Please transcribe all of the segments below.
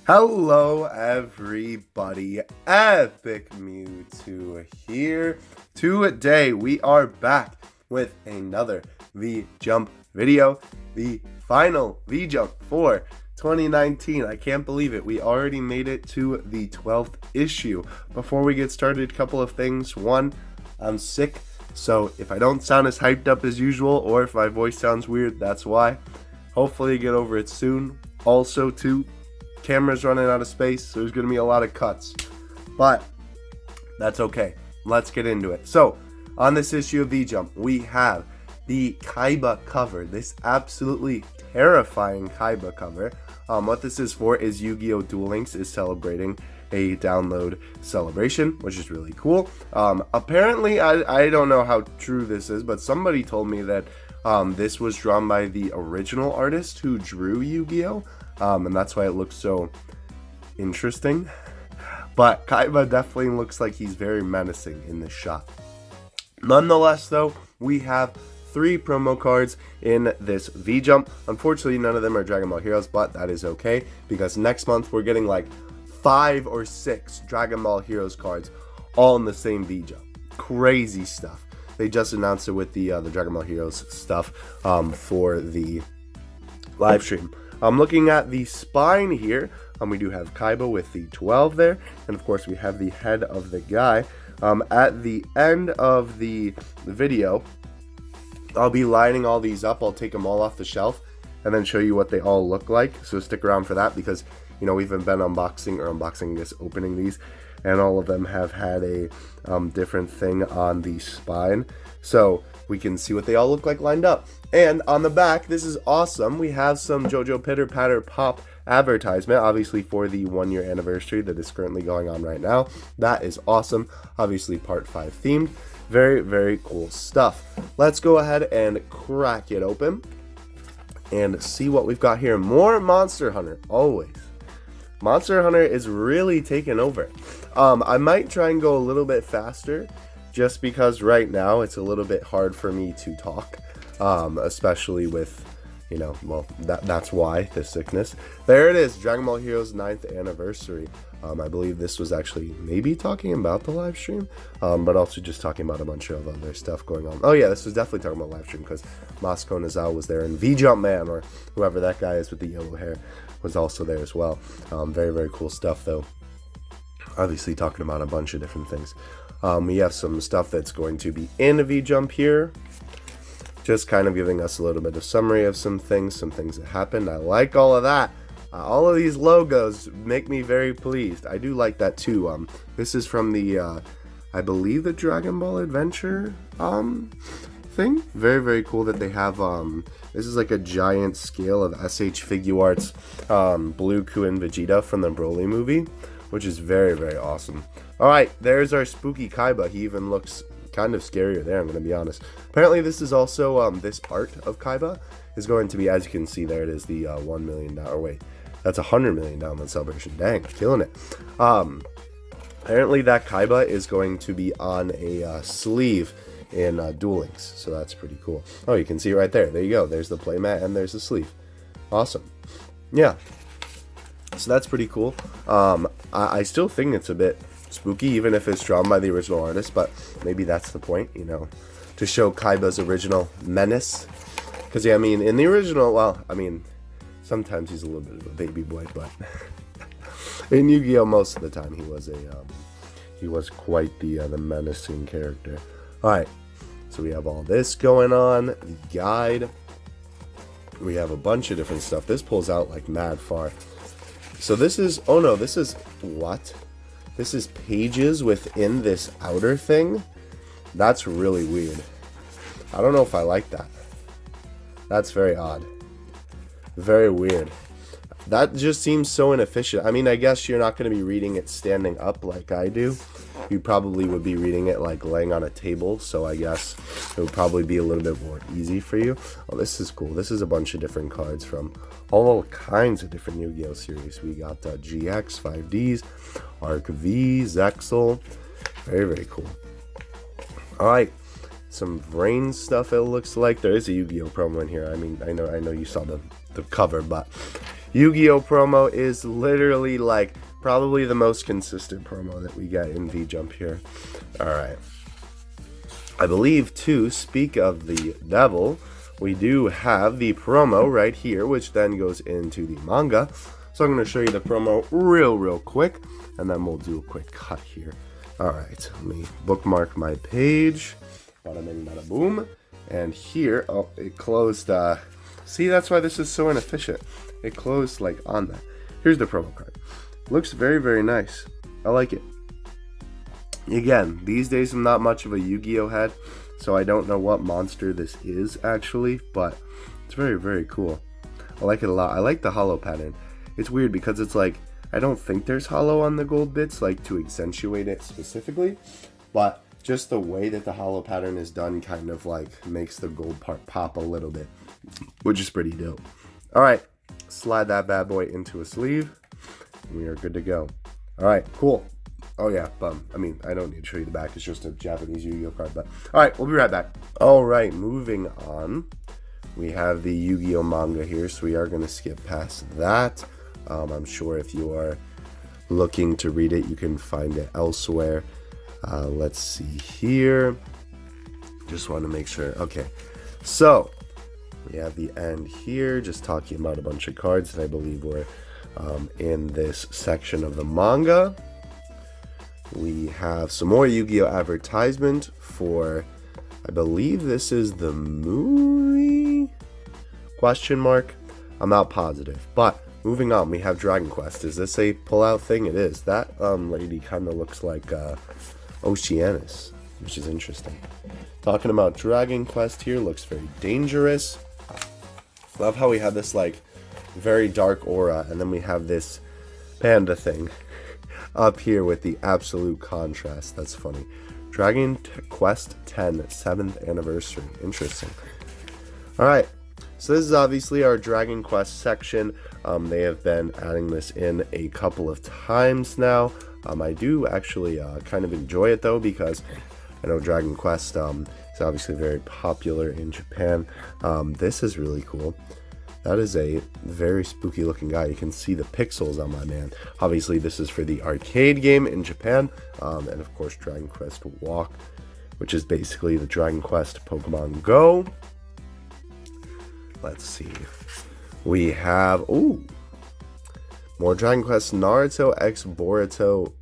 Hello everybody, Epic Mewtwo here. Today we are back with another V-Jump video, the final V-Jump for 2019. I can't believe it. We already made it to the 12th issue. Before we get started, a couple of things. One, I'm sick, so if I don't sound as hyped up as usual, or if my voice sounds weird, that's why. Hopefully get over it soon. Also, too, camera's running out of space, so there's going to be a lot of cuts. But that's okay. Let's get into it. So, on this issue of V-Jump, we have the Kaiba cover. This absolutely terrifying Kaiba cover. What this is for is Yu-Gi-Oh! Duel Links is celebrating a download celebration, which is really cool. Apparently, I don't know how true this is, but somebody told me that this was drawn by the original artist who drew Yu-Gi-Oh! And that's why it looks so interesting. But Kaiba definitely looks like he's very menacing in this shot. Nonetheless, though, we have 3 promo cards in this V-Jump. Unfortunately, none of them are Dragon Ball Heroes, but that is okay, because next month we're getting like 5 or 6 Dragon Ball Heroes cards all in the same V-Jump. Crazy stuff. They just announced it with the Dragon Ball Heroes stuff for the live stream. I'm looking at the spine here. We do have Kaiba with the 12 there, and of course we have the head of the guy. At the end of the video, I'll be lining all these up. I'll take them all off the shelf and then show you what they all look like. So stick around for that, because you know we've been opening these, and all of them have had a different thing on the spine, so we can see what they all look like lined up. And on the back, this is awesome. We have some JoJo Pitter Patter Pop advertisement, obviously for the 1-year anniversary that is currently going on right now. That is awesome. Obviously part 5 themed. Very, very cool stuff. Let's go ahead and crack it open and see what we've got here. More Monster Hunter, always. Monster Hunter is really taking over. I might try and go a little bit faster, just because right now it's a little bit hard for me to talk, especially with, you know, well, that's why, the sickness. There it is, Dragon Ball Heroes 9th anniversary. I believe this was actually maybe talking about the live stream, but also just talking about a bunch of other stuff going on. Oh yeah, this was definitely talking about live stream, because Moscow Nizal was there, and V-Jump Man, or whoever that guy is with the yellow hair, was also there as well. Very, very cool stuff, though. Obviously talking about a bunch of different things. We have some stuff that's going to be in a V-Jump here. Just kind of giving us a little bit of summary of some things that happened. I like all of that. All of these logos make me very pleased. I do like that too. This is from the, I believe, the Dragon Ball Adventure thing. Very, very cool that they have, this is like a giant scale of SH Figuarts, Blue, Ku, and Vegeta from the Broly movie, which is very, very awesome. Alright, there's our spooky Kaiba. He even looks kind of scarier there, I'm going to be honest. Apparently this is also, this art of Kaiba is going to be, as you can see, there it is, the $1 million, wait, that's $100 million download celebration. Dang, killing it. Apparently that Kaiba is going to be on a sleeve in Duel Links, so that's pretty cool. Oh, you can see it right there. There you go. There's the playmat and there's the sleeve. Awesome. Yeah. So that's pretty cool. I still think it's a bit spooky, even if it's drawn by the original artist, but maybe that's the point, you know, to show Kaiba's original menace. Because, yeah, I mean, in the original, well, I mean, sometimes he's a little bit of a baby boy, but in Yu-Gi-Oh! Most of the time he was quite the menacing character. Alright, so we have all this going on, the guide. We have a bunch of different stuff. This pulls out like mad far. So this is, oh no, this is, what? This is pages within this outer thing? That's really weird. I don't know if I like that. That's very odd. Very weird. That just seems so inefficient. I mean, I guess you're not going to be reading it standing up like I do. You probably would be reading it like laying on a table, so I guess it would probably be a little bit more easy for you. Oh, this is cool. This is a bunch of different cards from all kinds of different Yu-Gi-Oh! Series. We got GX, 5Ds, Arc V, Zexal. Very, very cool. Alright, some Brain stuff it looks like. There is a Yu-Gi-Oh! Promo in here. I mean, I know you saw the cover, but Yugioh promo is literally like probably the most consistent promo that we get in V-Jump here. Alright. I believe, to speak of the devil, we do have the promo right here, which then goes into the manga. So I'm going to show you the promo real quick, and then we'll do a quick cut here. Alright, let me bookmark my page. Bada bing, bada boom. And here, oh, it closed. See, that's why this is so inefficient. It closed like on that. Here's the promo card. Looks very nice. I like it. Again, these days I'm not much of a Yu-Gi-Oh head, so I don't know what monster this is actually, but it's very cool. I like it a lot. I like the hollow pattern. It's weird because it's like, I don't think there's hollow on the gold bits, like to accentuate it specifically, but just the way that the hollow pattern is done kind of like makes the gold part pop a little bit, which is pretty dope. Alright, slide that bad boy into a sleeve. We are good to go. Alright, cool. Oh yeah, I mean, I don't need to show you the back. It's just a Japanese Yu-Gi-Oh card, but alright, we'll be right back. Alright, moving on. We have the Yu-Gi-Oh manga here, so we are going to skip past that. I'm sure if you are looking to read it, you can find it elsewhere. Let's see here. Just want to make sure. Okay, so we have the end here, just talking about a bunch of cards that I believe were in this section of the manga. We have some more Yu-Gi-Oh advertisement for, I believe this is the movie? Question mark? I'm not positive. But moving on, we have Dragon Quest. Is this a pull-out thing? It is. That lady kind of looks like Oceanus, which is interesting. Talking about Dragon Quest here, looks very dangerous. Love how we have this like very dark aura, and then we have this panda thing up here with the absolute contrast. That's funny. Dragon Quest X 7th anniversary. Interesting. Alright, so this is obviously our Dragon Quest section. They have been adding this in a couple of times now. I do actually kind of enjoy it though, because I know Dragon Quest is obviously very popular in Japan. This is really cool. That is a very spooky looking guy. You can see the pixels on my man. Obviously this is for the arcade game in Japan, and of course Dragon Quest Walk, which is basically the Dragon Quest Pokemon Go. Let's see. We have, ooh, more Dragon Quest Naruto X Boruto.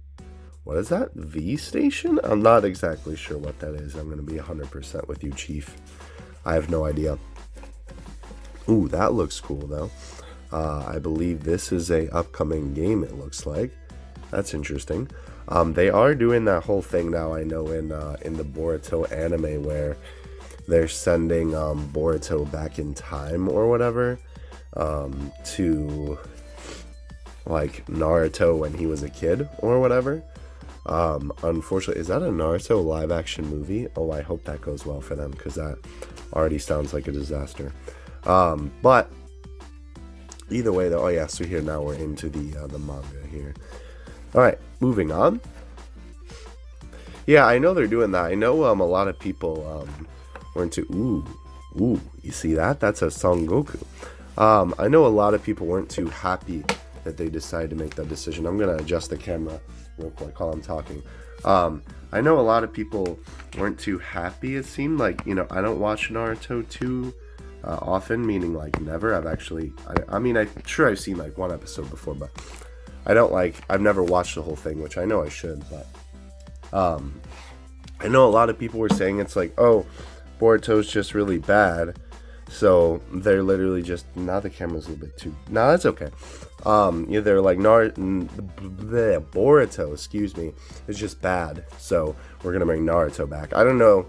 What is that? V Station? I'm not exactly sure what that is. I'm going to be 100% with you, Chief. I have no idea. Ooh, that looks cool though. I believe this is a upcoming game, it looks like. That's interesting. They are doing that whole thing now, I know, in the Boruto anime where they're sending Boruto back in time or whatever to like Naruto when he was a kid or whatever. Unfortunately, is that a Naruto live action movie? Oh, I hope that goes well for them, because that already sounds like a disaster. But either way though, oh yeah, so here now we're into the manga here. Alright, moving on. Yeah, I know they're doing that. I know a lot of people were into, ooh, you see that? That's a Son Goku. I know a lot of people weren't too happy that they decided to make that decision. I'm going to adjust the camera real quick while I'm talking. I know a lot of people weren't too happy, it seemed like. You know, I don't watch Naruto too often, meaning like never. I mean, I'm sure I've seen like one episode before, but I've never watched the whole thing, which I know I should, but I know a lot of people were saying it's like, oh, Boruto's just really bad, so they're literally just, now the camera's a little bit too, no, that's okay. Yeah, they're like, Boruto, excuse me, is just bad, so we're gonna bring Naruto back. I don't know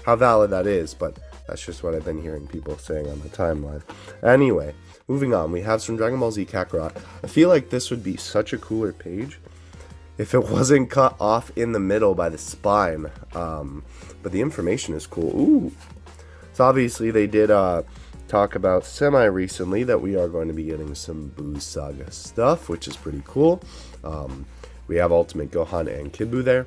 how valid that is, but that's just what I've been hearing people saying on the timeline. Anyway, moving on, we have some Dragon Ball Z Kakarot. I feel like this would be such a cooler page if it wasn't cut off in the middle by the spine. But the information is cool. Ooh. So obviously they did talk about semi-recently that we are going to be getting some Buu Saga stuff, which is pretty cool. We have Ultimate Gohan and Kid Buu there,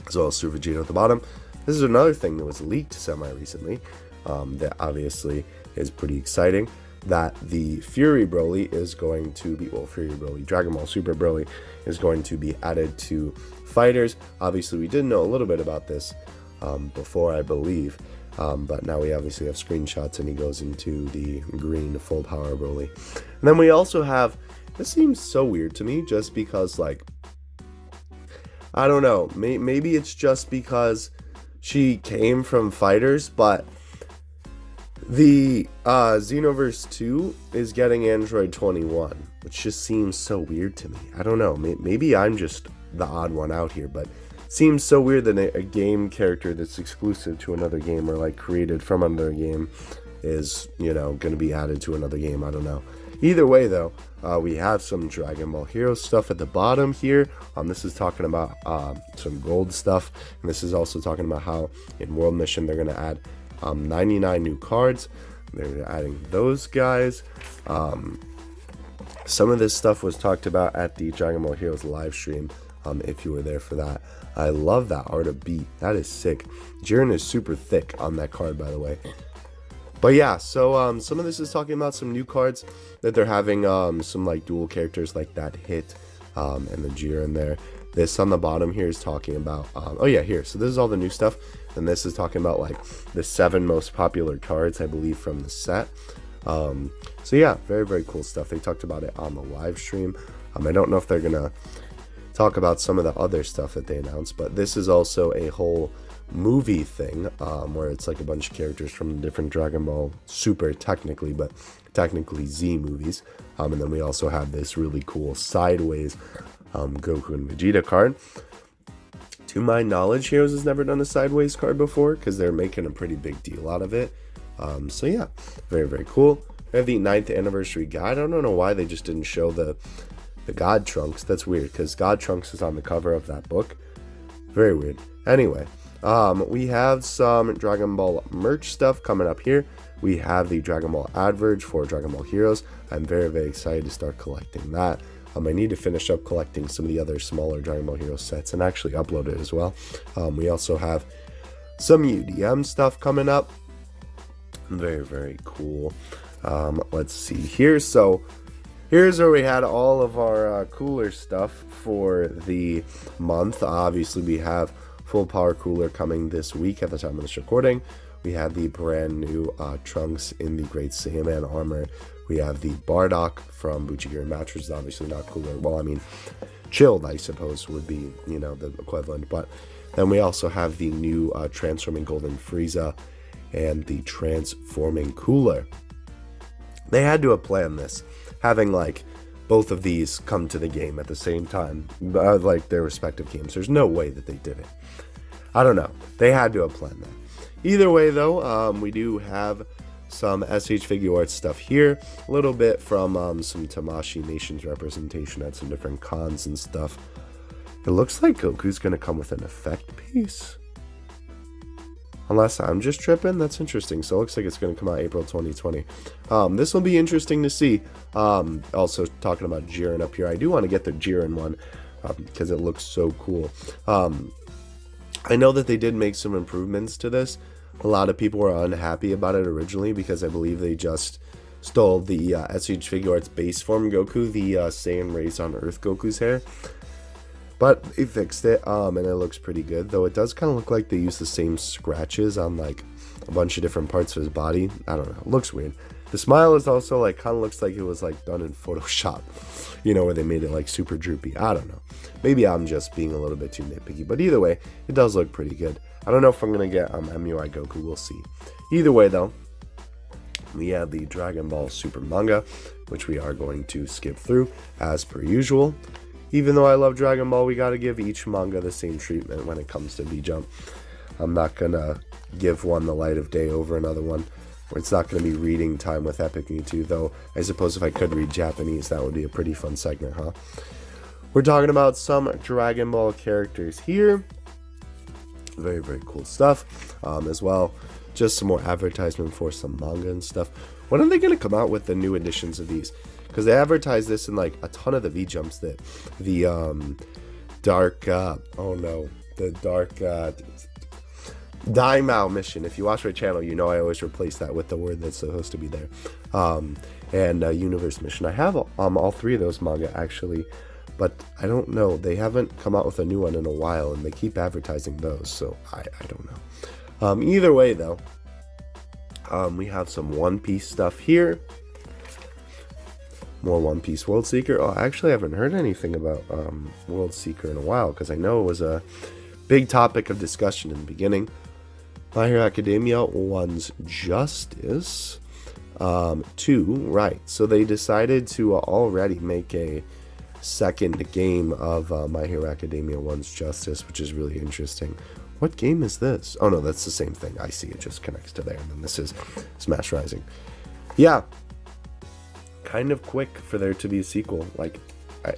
as well as Super Vegeta at the bottom. This is another thing that was leaked semi-recently that obviously is pretty exciting. that the Fury Broly is going to be, well, Fury Broly, Dragon Ball Super Broly is going to be added to fighters. Obviously, we did know a little bit about this before, I believe, but now we obviously have screenshots, and he goes into the green full power Broly. And then we also have, this seems so weird to me, just because, like, I don't know, maybe it's just because she came from fighters, but the Xenoverse 2 is getting Android 21, which just seems so weird to me. I don't know, maybe I'm just the odd one out here, but it seems so weird that a game character that's exclusive to another game, or like created from another game, is, you know, going to be added to another game. I don't know. Either way, though, we have some Dragon Ball Heroes stuff at the bottom here. This is talking about some gold stuff, and this is also talking about how in World Mission they're going to add 99 new cards. They're adding those guys. Some of this stuff was talked about at the Dragon Ball Heroes live stream, if you were there for that. I love that art of beat. That is sick. Jiren is super thick on that card, by the way. But yeah, so some of this is talking about some new cards that they're having, some like dual characters like that Hit and the Jiren there. This on the bottom here is talking about, oh yeah, here. So this is all the new stuff. And this is talking about like the 7 most popular cards, I believe, from the set. So yeah, very, very cool stuff. They talked about it on the live stream. I don't know if they're going to talk about some of the other stuff that they announced, but this is also a whole movie thing, where it's like a bunch of characters from different Dragon Ball Super, technically, but technically Z movies. And then we also have this really cool sideways Goku and Vegeta card. To my knowledge, Heroes has never done a sideways card before, because they're making a pretty big deal out of it. So yeah, very, very cool. We have the 9th anniversary guide. I don't know why they just didn't show the God Trunks. That's weird, because God Trunks is on the cover of that book. Very weird. Anyway, we have some Dragon Ball merch stuff coming up here. We have the Dragon Ball Adverge for Dragon Ball Heroes. I'm very, very excited to start collecting that. I need to finish up collecting some of the other smaller Dragon Ball Heroes sets and actually upload it as well. We also have some UDM stuff coming up. Very, very cool. Let's see here. So here's where we had all of our cooler stuff for the month. Obviously, we have Full Power Cooler coming this week at the time of this recording. We had the brand new Trunks in the Great Saiyaman armor. We have the Bardock from Buchigira Mattress, obviously not cooler. Well, I mean, chilled, I suppose, would be, you know, the equivalent. But then we also have the new Transforming Golden Frieza and the Transforming Cooler. They had to have planned this, having, like, both of these come to the game at the same time, like their respective games. There's no way that they did it. I don't know. They had to have planned that. Either way, though, we do have some SH Figure Arts stuff here, a little bit from some Tamashii Nations representation at some different cons and stuff. It looks like Goku's going to come with an effect piece. Unless I'm just tripping, that's interesting. So it looks like it's going to come out April 2020. This will be interesting to see. Also talking about Jiren up here. I do want to get the Jiren one because it looks so cool. I know that they did make some improvements to this. A lot of people were unhappy about it originally because I believe they just stole the SH Figure Arts base form Goku, the Saiyan Raised on Earth Goku's hair. But they fixed it, and it looks pretty good. Though it does kind of look like they use the same scratches on like a bunch of different parts of his body. I don't know. It looks weird. The smile is also like kind of looks like it was like done in Photoshop, you know, where they made it like super droopy. I don't know. Maybe I'm just being a little bit too nitpicky. But either way, it does look pretty good. I don't know if I'm going to get MUI Goku. We'll see. Either way, though, we have the Dragon Ball Super Manga, which we are going to skip through as per usual. Even though I love Dragon Ball, we got to give each manga the same treatment when it comes to V-Jump. I'm not going to give one the light of day over another one. It's not going to be reading time with Epic Mewtwo, though I suppose if I could read Japanese, that would be a pretty fun segment, huh? We're talking about some Dragon Ball characters here. Very, very cool stuff. As well, just some more advertisement for some manga and stuff. When are they going to come out with the new editions of these? Because they advertise this in like a ton of the V-Jumps that the dark, Daimao mission. If you watch my channel, you know I always replace that with the word that's supposed to be there. And universe mission. I have all three of those manga actually, but I don't know. They haven't come out with a new one in a while, and they keep advertising those, so I don't know. Either way, though, we have some One Piece stuff here. More One Piece World Seeker. Oh, I actually haven't heard anything about World Seeker in a while, because I know it was a big topic of discussion in the beginning. My Hero Academia One's Justice 2, right. So they decided to already make a second game of My Hero Academia One's Justice, which is really interesting. What game is this? Oh no, that's the same thing. I see, it just connects to there. And then this is Smash Rising. Yeah. Kind of quick for there to be a sequel. Like,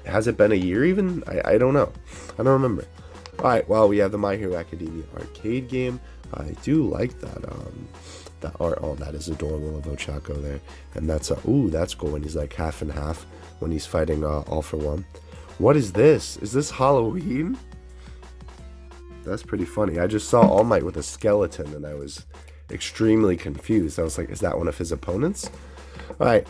has it been a year even? I don't know. I don't remember. Alright, well, we have the My Hero Academia arcade game. I do like that. That art. Oh, that is adorable of Ochako there. And that's ooh, that's cool when he's like half and half when he's fighting All For One. What is this? Is this Halloween? That's pretty funny. I just saw All Might with a skeleton and I was extremely confused. I was like, is that one of his opponents? Alright.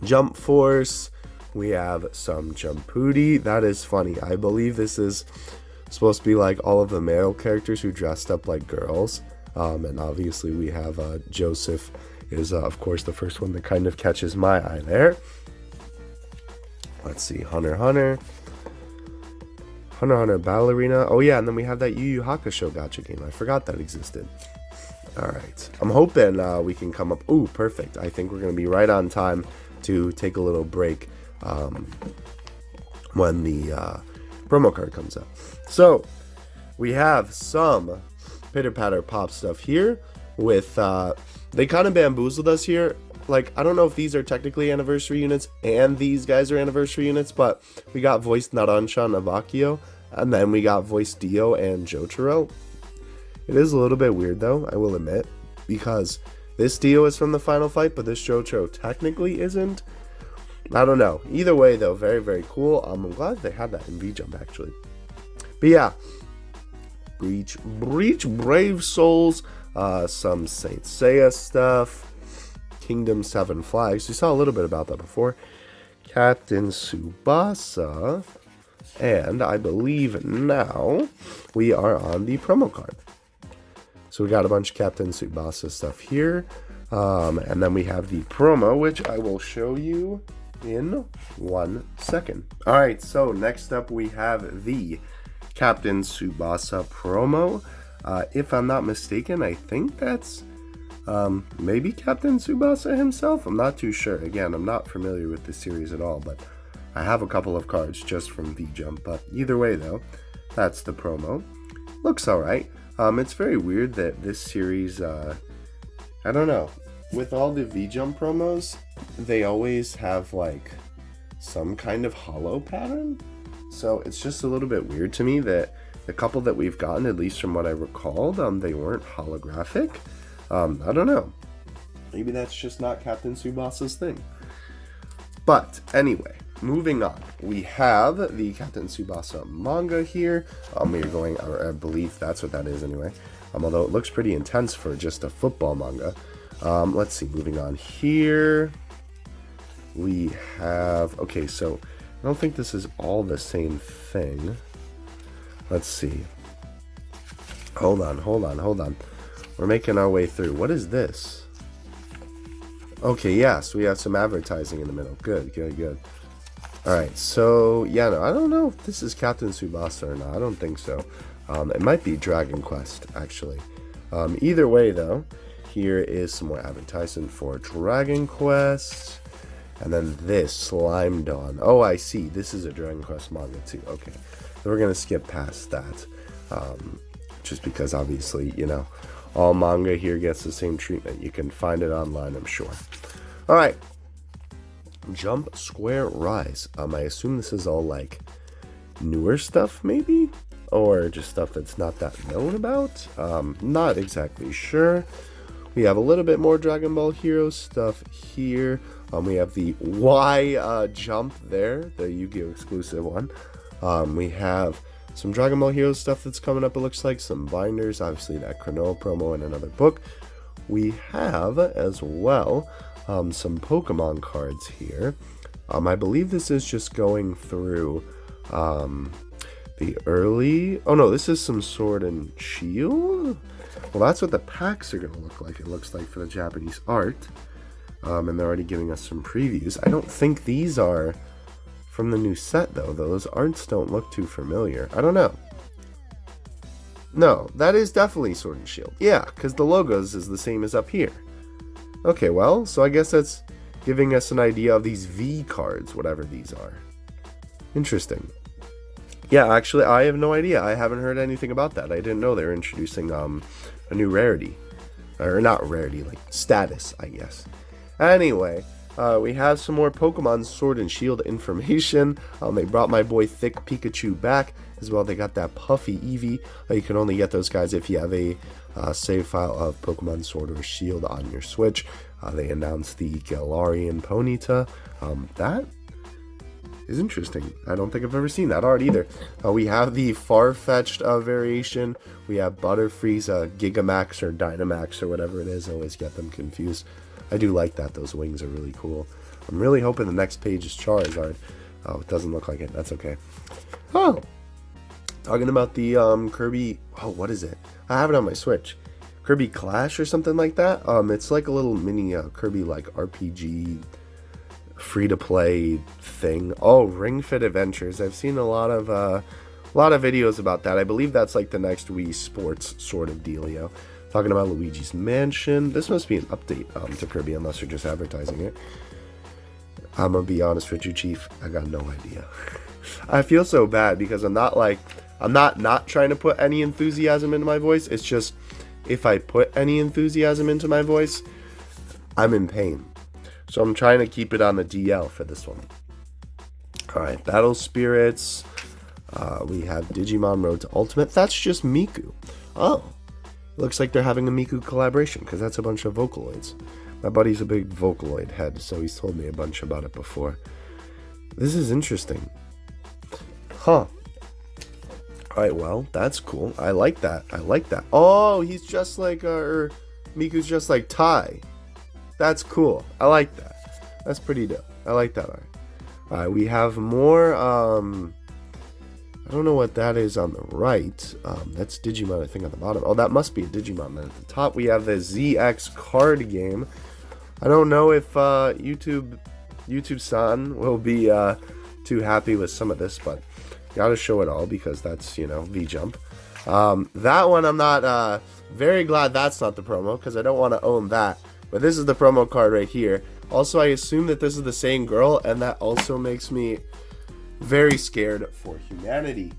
Jump Force. We have some Jumpooty. That is funny. I believe this is supposed to be like all of the male characters who dressed up like girls. And obviously we have Joseph is of course the first one that kind of catches my eye there. Let's see, Hunter x Hunter Ballerina. Oh yeah, and then we have that Yu Yu Hakusho gacha game. I forgot that existed. Alright, I'm hoping we can come up. Ooh, perfect. I think we're going to be right on time to take a little break when the promo card comes up. So, we have some Pitter Patter Pop stuff here with, they kind of bamboozled us here. Like, I don't know if these are technically anniversary units and these guys are anniversary units, but we got voiced Naranchan of Akio, and then we got voiced Dio and Jotaro. It is a little bit weird though, I will admit, because this Dio is from the final fight, but this Jotaro technically isn't. I don't know. Either way though, very, very cool. I'm glad they had that in V-Jump actually. But yeah, Breach, Brave Souls, some Saint Seiya stuff, Kingdom 7 Flags. We saw a little bit about that before. Captain Tsubasa, and I believe now we are on the promo card. So we got a bunch of Captain Tsubasa stuff here, and then we have the promo, which I will show you in 1 second. Alright, so next up we have the Captain Tsubasa promo. If I'm not mistaken, I think that's maybe Captain Tsubasa himself. I'm not too sure. Again, I'm not familiar with this series at all, but I have a couple of cards just from V-Jump. But either way though, that's the promo. Looks alright. It's very weird that this series, I don't know, with all the V-Jump promos, they always have like some kind of hollow pattern. So it's just a little bit weird to me that the couple that we've gotten, at least from what I recalled, they weren't holographic. I don't know. Maybe that's just not Captain Tsubasa's thing. But anyway, moving on. We have the Captain Tsubasa manga here. We are going, or I believe that's what that is anyway. Although it looks pretty intense for just a football manga. Let's see, moving on here. We have, okay, so I don't think this is all the same thing. Let's see. Hold on. We're making our way through. What is this? Okay, yeah, so we have some advertising in the middle. Good. Alright, so, yeah, no, I don't know if this is Captain Tsubasa or not. I don't think so. It might be Dragon Quest, actually. Either way, though, here is some more advertisement for Dragon Quest. And then this, Slime Dawn. Oh, I see. This is a Dragon Quest manga, too. Okay, so we're going to skip past that. Just because, obviously, you know, all manga here gets the same treatment. You can find it online, I'm sure. Alright. Jump Square Rise. I assume this is all, like, newer stuff, maybe? Or just stuff that's not that known about? Not exactly sure. We have a little bit more Dragon Ball Hero stuff here. We have the Y jump there, the Yu-Gi-Oh! Exclusive one. We have some Dragon Ball Heroes stuff that's coming up, it looks like. Some binders, obviously that Yugioh Promo and another book. We have, as well, some Pokemon cards here. I believe this is just going through the early... Oh no, this is some Sword and Shield? Well, that's what the packs are going to look like, it looks like, for the Japanese art. And they're already giving us some previews. I don't think these are from the new set, though. Those arts don't look too familiar. I don't know. No, that is definitely Sword and Shield. Yeah, because the logos is the same as up here. Okay, well, so I guess that's giving us an idea of these V cards, whatever these are. Interesting. Yeah, actually, I have no idea. I haven't heard anything about that. I didn't know they were introducing a new rarity. Or not rarity, like status, I guess. Anyway, we have some more Pokemon Sword and Shield information. They brought my boy Thick Pikachu back. As well, they got that Puffy Eevee. You can only get those guys if you have a save file of Pokemon Sword or Shield on your Switch. They announced the Galarian Ponyta. That is interesting. I don't think I've ever seen that art either. We have the far-fetched variation. We have Butterfree's Gigamax or Dynamax or whatever it is. I always get them confused. I do like that. Those wings are really cool. I'm really hoping the next page is Charizard. Oh, it doesn't look like it. That's okay. Oh, talking about the Kirby... Oh, what is it? I have it on my Switch. Kirby Clash or something like that. It's like a little mini Kirby like RPG free-to-play thing. Oh, Ring Fit Adventures. I've seen a lot of videos about that. I believe that's like the next Wii Sports sort of dealio. Talking about Luigi's Mansion. This must be an update to Kirby, unless they're just advertising it. I'm gonna be honest with you, Chief. I got no idea. I feel so bad because I'm not trying to put any enthusiasm into my voice. It's just, if I put any enthusiasm into my voice, I'm in pain. So I'm trying to keep it on the DL for this one. Alright, Battle Spirits. We have Digimon Road to Ultimate. That's just Miku. Oh. Looks like they're having a Miku collaboration, because that's a bunch of Vocaloids. My buddy's a big Vocaloid head, so he's told me a bunch about it before. This is interesting. Huh. Alright, well, that's cool. I like that. I like that. Oh, he's just like, Miku's just like Tai. That's cool. I like that. That's pretty dope. I like that art. Alright, we have more, I don't know what that is on the right. That's Digimon, I think, on the bottom. Oh, that must be a Digimon. Then at the top, we have the ZX card game. I don't know if YouTube-san will be too happy with some of this, but gotta show it all because that's, you know, V-Jump. That one, I'm not very glad that's not the promo because I don't want to own that. But this is the promo card right here. Also, I assume that this is the same girl, and that also makes me very scared for humanity.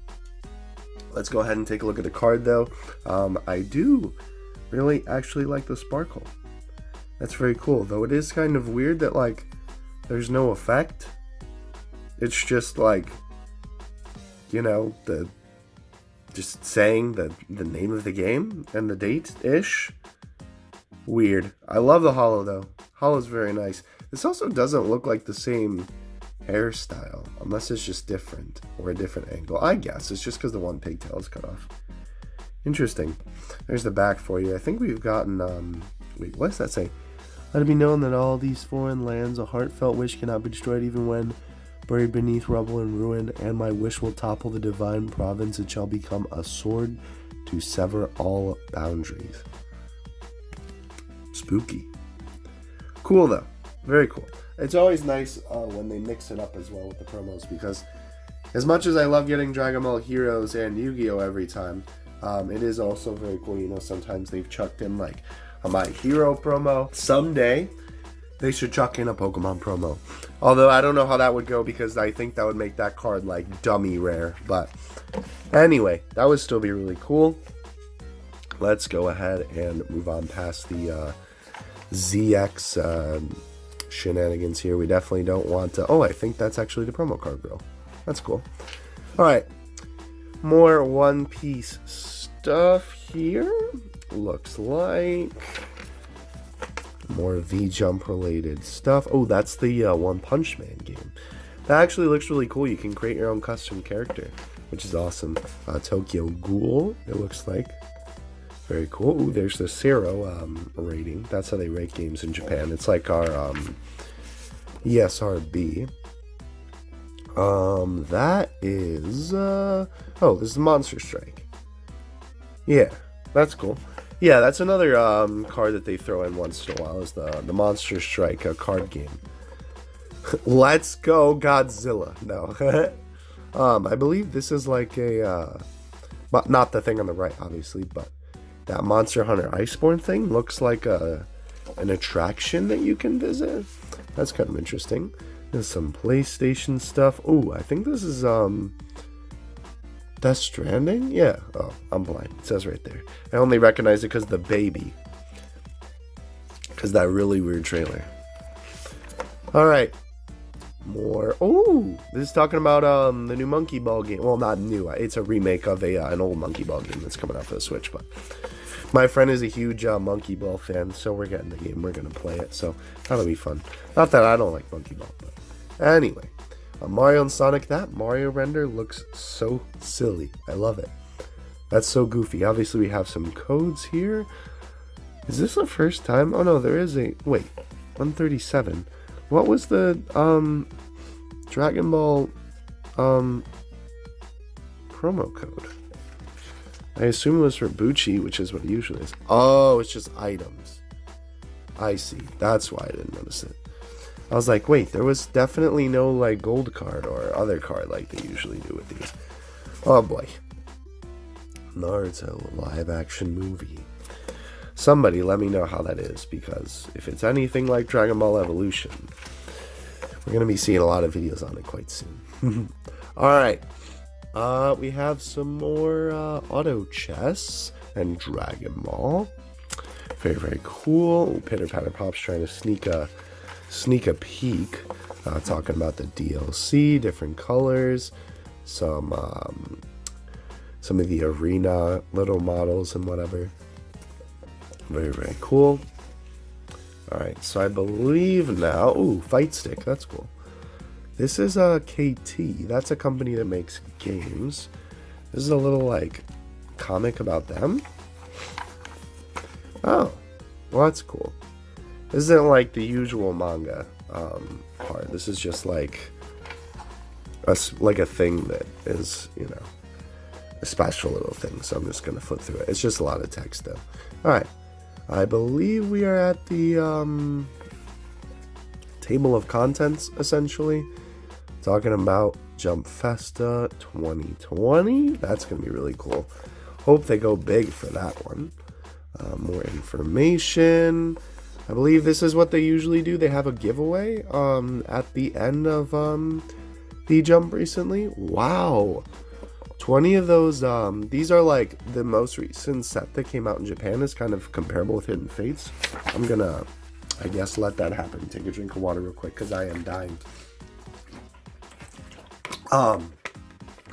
Let's go ahead and take a look at the card, though. I do really actually like the sparkle. That's very cool, though it is kind of weird that, like, there's no effect. It's just, like, you know, just saying the name of the game and the date-ish. Weird. I love the holo, though. Holo's very nice. This also doesn't look like the same hairstyle, unless it's just different or a different angle. I guess it's just because the one pigtail is cut off. Interesting. There's the back for you. I think we've gotten wait, what does that say? Let it be known that all these foreign lands, a heartfelt wish cannot be destroyed even when buried beneath rubble and ruin, and my wish will topple the divine province. It shall become a sword to sever all boundaries. Spooky. Cool though. Very cool. It's always nice when they mix it up as well with the promos, because as much as I love getting Dragon Ball Heroes and Yu-Gi-Oh every time, it is also very cool, you know, sometimes they've chucked in like a My Hero promo. Someday, they should chuck in a Pokemon promo. Although I don't know how that would go, because I think that would make that card like dummy rare. But anyway, that would still be really cool. Let's go ahead and move on past the ZX shenanigans here. We definitely don't want to... Oh, I think that's actually the promo card, girl. That's cool. Alright. More One Piece stuff here. Looks like... more V-Jump related stuff. Oh, that's the One Punch Man game. That actually looks really cool. You can create your own custom character. which is awesome. Tokyo Ghoul, it looks like. Very cool. Ooh, there's the Zero rating. That's how they rate games in Japan. It's like our ESRB. That is oh, this is Monster Strike. Yeah, that's cool. Yeah, that's another card that they throw in once in a while, is the Monster Strike card game. Let's go Godzilla. No. I believe this is like a but not the thing on the right, obviously, but that Monster Hunter Iceborne thing looks like an attraction that you can visit. That's kind of interesting. There's some PlayStation stuff. Ooh, I think this is Death Stranding? Yeah. Oh, I'm blind. It says right there. I only recognize it because of the baby. Because that really weird trailer. Alright. More. Oh, this is talking about the new Monkey Ball game. Well, not new. It's a remake of an old Monkey Ball game that's coming out for the Switch. But my friend is a huge Monkey Ball fan, so we're getting the game. We're going to play it. So that'll be fun. Not that I don't like Monkey Ball, but anyway. Mario and Sonic, that Mario render looks so silly. I love it. That's so goofy. Obviously, we have some codes here. Is this the first time? Oh, no, there is a... Wait, 137. What was the Dragon Ball promo code? I assume it was for Bucci, which is what it usually is. Oh, it's just items. I see. That's why I didn't notice it. I was like, wait, there was definitely no like gold card or other card like they usually do with these. Oh boy. Naruto live action movie. Somebody let me know how that is, because if it's anything like Dragon Ball Evolution, we're going to be seeing a lot of videos on it quite soon. Alright. We have some more auto chess and Dragon Ball. Very, very cool. Pitter Patter Pop's trying to sneak a peek, talking about the DLC, different colors, some of the arena little models and whatever. Very, very cool. Alright, so I believe now... Ooh, Fight Stick, that's cool. This is KT. That's a company that makes games. This is a little, like, comic about them. Oh, well, that's cool. This isn't like the usual manga part. This is just like a thing that is, you know, a special little thing. So I'm just going to flip through it. It's just a lot of text, though. Alright. I believe we are at the table of contents, essentially. Talking about Jump Festa 2020. That's going to be really cool. Hope they go big for that one. More information. I believe this is what they usually do. They have a giveaway at the end of the Jump recently. Wow. 20 of those, these are like the most recent set that came out in Japan. Is kind of comparable with Hidden Fates. I'm gonna, I guess, let that happen. Take a drink of water real quick because I am dying.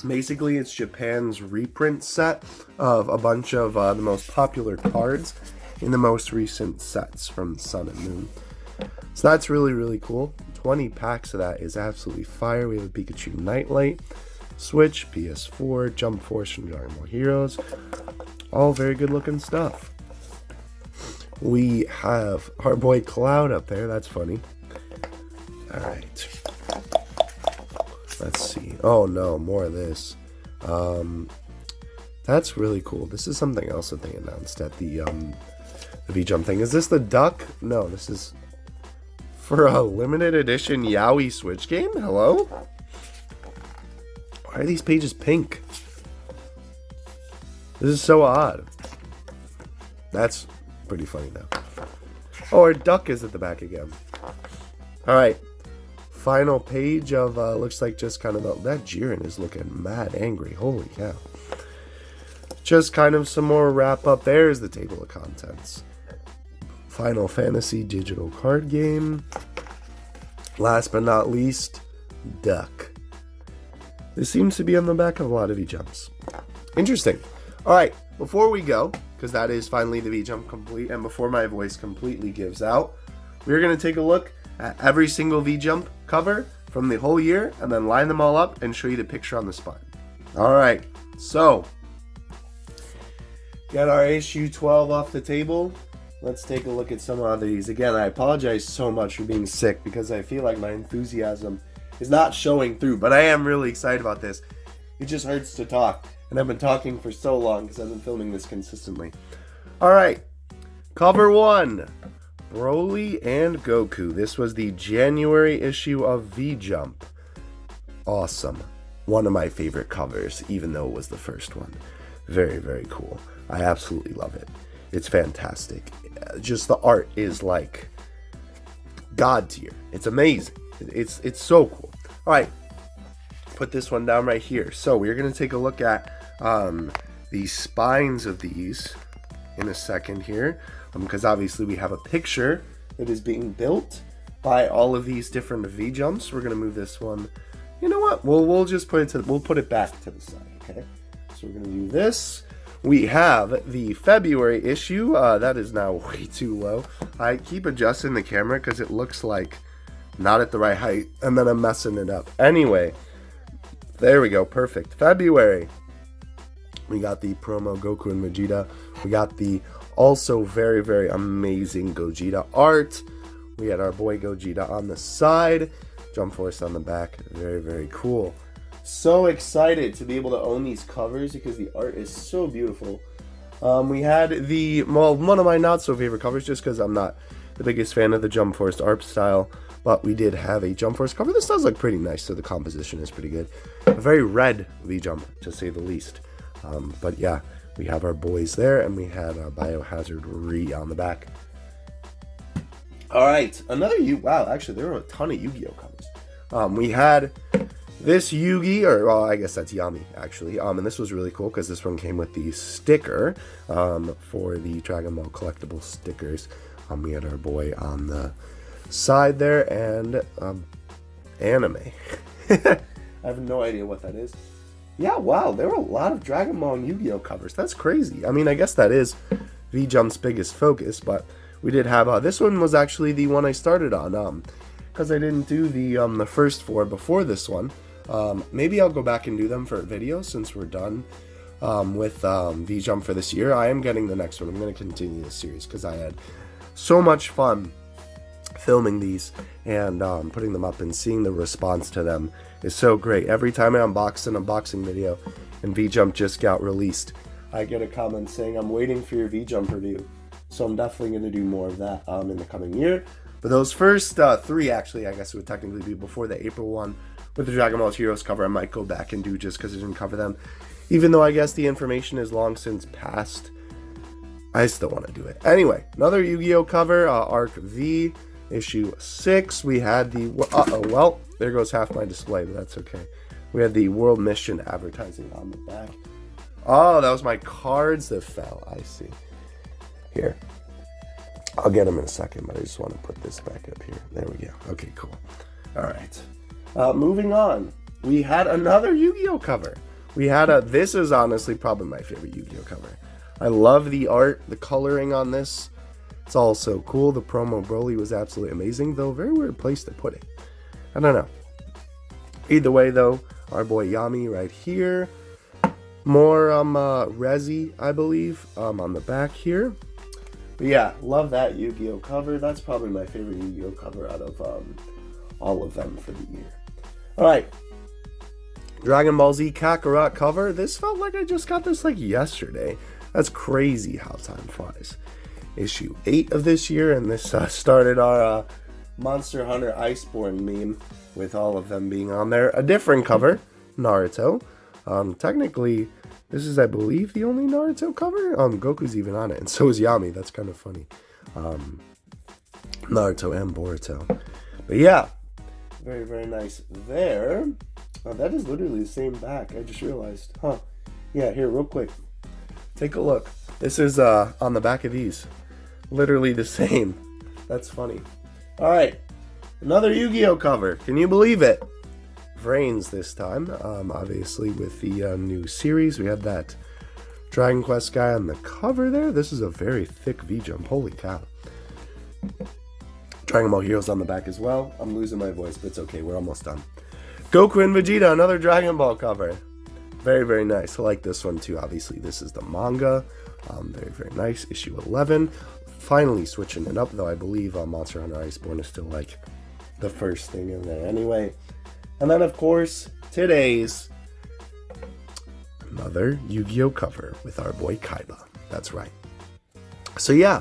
Basically, it's Japan's reprint set of a bunch of the most popular cards in the most recent sets from Sun and Moon. So that's really, really cool. 20 packs of that is absolutely fire. We have a Pikachu Nightlight, Switch, PS4, Jump Force from Dragon Ball Heroes. All very good looking stuff. We have our boy Cloud up there. That's funny. Alright. Let's see. Oh no, more of this. That's really cool. This is something else that they announced at the V-Jump thing. Is this the duck? No, this is for a limited edition Yaoi Switch game? Hello? Why are these pages pink? This is so odd. That's pretty funny though. Oh, our duck is at the back again. Alright. Final page of, looks like just kind of, that Jiren is looking mad angry. Holy cow. Just kind of some more wrap up. There's the table of contents. Final Fantasy digital card game. Last but not least, duck. This seems to be on the back of a lot of V-Jumps. Interesting. Alright, before we go, because that is finally the V-Jump complete, and before my voice completely gives out, we're going to take a look at every single V-Jump cover from the whole year, and then line them all up and show you the picture on the spine. Alright, so got our issue 12 off the table. Let's take a look at some of these. Again, I apologize so much for being sick because I feel like my enthusiasm is not showing through, but I am really excited about this. It just hurts to talk, and I've been talking for so long because I've been filming this consistently. Alright, cover 1, Broly and Goku. This was the January issue of V-Jump. Awesome. One of my favorite covers, even though it was the first one. Very, very cool. I absolutely love it. It's fantastic. Just the art is like God tier. It's amazing. It's so cool. All right, put this one down right here. So we're gonna take a look at the spines of these in a second here, because obviously we have a picture that is being built by all of these different V jumps. We're gonna move this one. You know what? We'll just put it back to the side. Okay. So we're gonna do this. We have the February issue. That is now way too low. I keep adjusting the camera because it looks like not at the right height, and then I'm messing it up. Anyway, there we go. Perfect. February. We got the promo Goku and Vegeta. We got the also very, very amazing Gogeta art. We had our boy Gogeta on the side. Jump Force on the back. Very, very cool. So excited to be able to own these covers because the art is so beautiful. We had one of my not so favorite covers just because I'm not the biggest fan of the Jump Force art style, but we did have a Jump Force cover. This does look pretty nice, so the composition is pretty good. A very red V-Jump, to say the least. But yeah, we have our boys there, and we had Biohazard Re on the back. Alright, wow, actually there were a ton of Yu-Gi-Oh covers. We had this Yugi, or well, I guess that's Yami, actually. And this was really cool because this one came with the sticker for the Dragon Ball collectible stickers. We had our boy on the side there, and anime. I have no idea what that is. Yeah, wow, there were a lot of Dragon Ball and Yu-Gi-Oh covers. That's crazy. I mean, I guess that is V-Jump's biggest focus, but we did have, this one was actually the one I started on, because I didn't do the first 4 before this one. Maybe I'll go back and do them for a video since we're done with V-Jump for this year. I am getting the next one. I'm going to continue this series because I had so much fun filming these and putting them up, and seeing the response to them is so great. Every time I unbox an unboxing video and V-Jump just got released, I get a comment saying, I'm waiting for your V-Jump review. So I'm definitely going to do more of that in the coming year. But those first 3, actually, I guess it would technically be before the April one with the Dragon Ball Heroes cover, I might go back and do just because I didn't cover them. Even though I guess the information is long since passed, I still want to do it. Anyway, another Yu-Gi-Oh cover, Arc V, issue 6. We had the, well, there goes half my display, but that's okay. We had the World Mission advertising on the back. Oh, that was my cards that fell. I see. Here. I'll get them in a second, but I just want to put this back up here. There we go. Okay, cool. All right. Moving on. We had another Yu-Gi-Oh cover. We had this is honestly probably my favorite Yu-Gi-Oh cover. I love the art, the coloring on this. It's all so cool. The promo Broly was absolutely amazing, though very weird place to put it. I don't know. Either way, though, our boy Yami right here. More Rezi, I believe, on the back here. But yeah, love that Yu-Gi-Oh cover. That's probably my favorite Yu-Gi-Oh cover out of all of them for the year. Alright. Dragon Ball Z Kakarot cover. This felt like I just got this like yesterday. That's crazy how time flies. Issue 8 of this year, and this started our Monster Hunter Iceborne meme with all of them being on there. A different cover, Naruto. Technically, this is, I believe, the only Naruto cover. Goku's even on it, and so is Yami. That's kind of funny. Naruto and Boruto. But yeah, very, very nice there. That is literally the same back. I just realized. Huh. Yeah, here, real quick. Take a look. This is on the back of these. Literally the same. That's funny. Alright. Another Yu-Gi-Oh cover. Can you believe it? Vrains this time. Obviously with the new series. We have that Dragon Quest guy on the cover there. This is a very thick V-Jump. Holy cow. Dragon Ball Heroes on the back as well. I'm losing my voice, but it's okay. We're almost done. Goku and Vegeta, another Dragon Ball cover. Very, very nice. I like this one too. Obviously, this is the manga. Very, very nice. Issue 11. Finally switching it up, though. I believe Monster Hunter Iceborne is still like the first thing in there anyway. And then, of course, today's another Yu-Gi-Oh cover with our boy Kaiba. That's right. So yeah,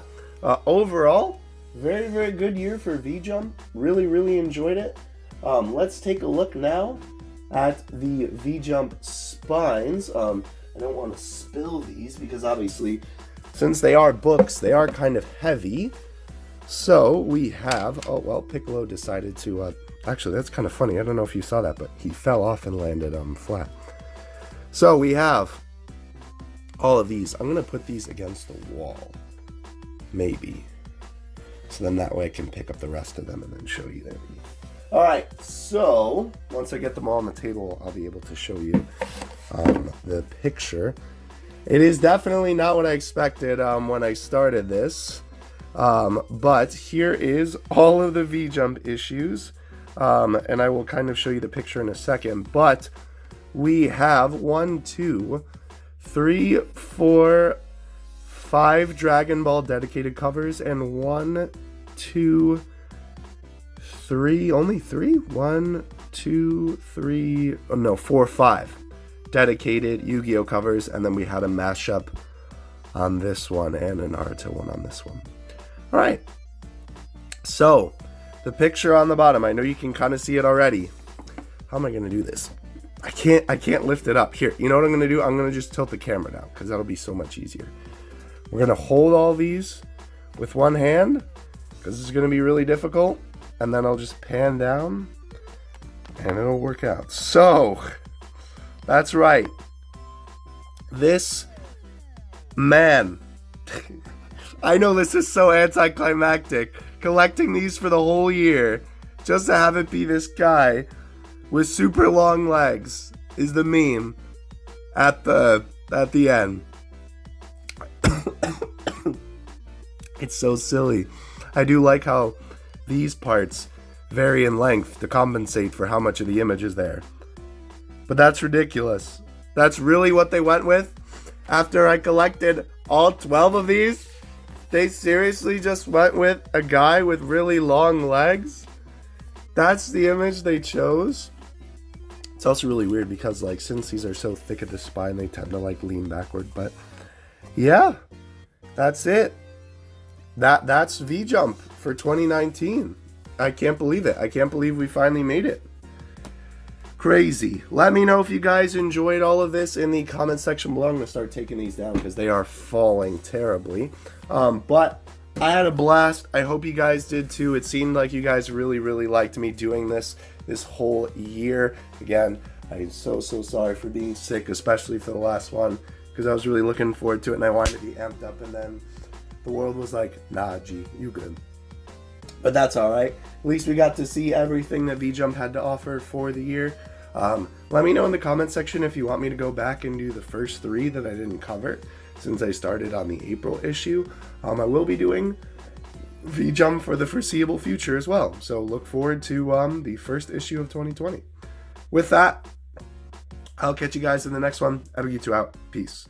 overall, very, very good year for V-Jump. Really, really enjoyed it. Let's take a look now at the V-Jump spines. I don't want to spill these because obviously, since they are books, they are kind of heavy. So we have, oh well, Piccolo decided to, actually that's kind of funny. I don't know if you saw that, but he fell off and landed flat. So we have all of these. I'm going to put these against the wall. Maybe. So then that way I can pick up the rest of them and then show you them. Alright, so once I get them all on the table, I'll be able to show you the picture. It is definitely not what I expected when I started this. But here is all of the V-Jump issues. And I will kind of show you the picture in a second. But we have 1, 2, 3, 4, 5 Dragon Ball dedicated covers. And 1, 2, 3, only 3? 1, 2, 3, oh no, 4, 5 dedicated Yu-Gi-Oh covers, and then we had a mashup on this one and a Naruto one on this one. All right, so the picture on the bottom, I know you can kind of see it already. How am I going to do this? I can't lift it up. Here, you know what I'm going to do? I'm going to just tilt the camera down because that'll be so much easier. We're going to hold all these with one hand because it's going to be really difficult, and then I'll just pan down and it'll work out. So that's right. This man, I know this is so anticlimactic, collecting these for the whole year just to have it be this guy with super long legs is the meme at the end. It's so silly. I do like how these parts vary in length to compensate for how much of the image is there. But that's ridiculous. That's really what they went with? After I collected all 12 of these, they seriously just went with a guy with really long legs? That's the image they chose? It's also really weird because, like, since these are so thick at the spine, they tend to, like, lean backward. But, yeah, that's it. That's V-Jump for 2019. I can't believe it. I can't believe we finally made it. Crazy. Let me know if you guys enjoyed all of this in the comment section below. I'm going to start taking these down because they are falling terribly. But I had a blast. I hope you guys did too. It seemed like you guys really, really liked me doing this whole year. Again, I'm so sorry for being sick, especially for the last one, because I was really looking forward to it and I wanted to be amped up, and then the world was like, nah, G, you good. But that's alright. At least we got to see everything that V-Jump had to offer for the year. Let me know in the comment section if you want me to go back and do the first 3 that I didn't cover, since I started on the April issue. I will be doing V-Jump for the foreseeable future as well. So look forward to the first issue of 2020. With that, I'll catch you guys in the next one. I'll get you out. Peace.